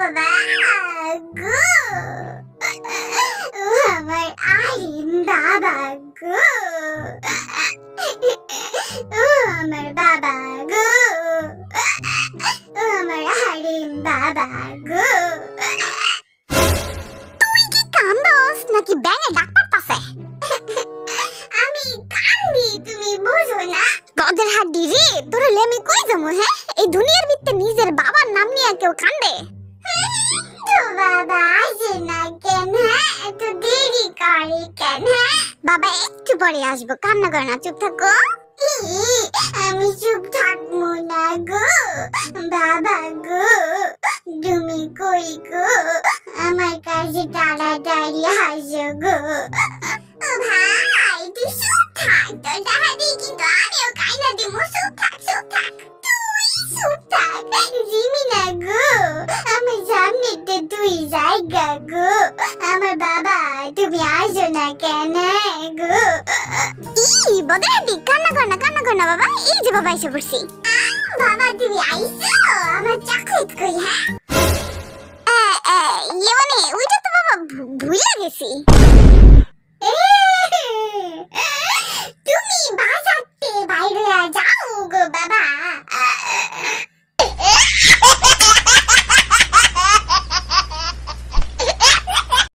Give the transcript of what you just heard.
বাবা গো, ও আমার আলিম বাবা গো, ও আমার বাবা গো, ও আমার আলিম বাবা গো। তুই কি কান্দস নাকি ব্যাঙে ডাক পারতাছে? আমি কান্দি, তুমি বুঝো না? গদের হাড্ডি রে, তোরে লেমি কই যামু? হ্যাঁ, এই দুনিয়ার ভিতরে নিজের বাবার নাম নিয়ে কেউ কান্দে? তো বাবা আসে না কেন? এত দেরি করে কেন? বাবা একটু পরে আসবো, কান্না করো না, চুপ থাকো। আমি চুপ থাকবো না গো বাবা গো, তুমি কই গো? আমার কাছে তাড়াতাড়ি আসো গো। ভাই তুই চুপ থাক, তোর দাদি কিন্তু আমিও কাইনা দিব। চুপ থাক, চুপ থাক, তুই চুপ থাক। জিমিনা গো, আমার সামনেতে তুই জায়গা গো। আমার বাবা তুমি আসো না কেন গো? ই বদরাদি, কান্না কর না, কান্না কর না বাবা। এই যে বাবা এসে পড়ছি। বাবা তুমি আইছো, আমার চকলেট কই? হ্যাঁ মানে ওইটা তো বাবা ভুলে গেছি।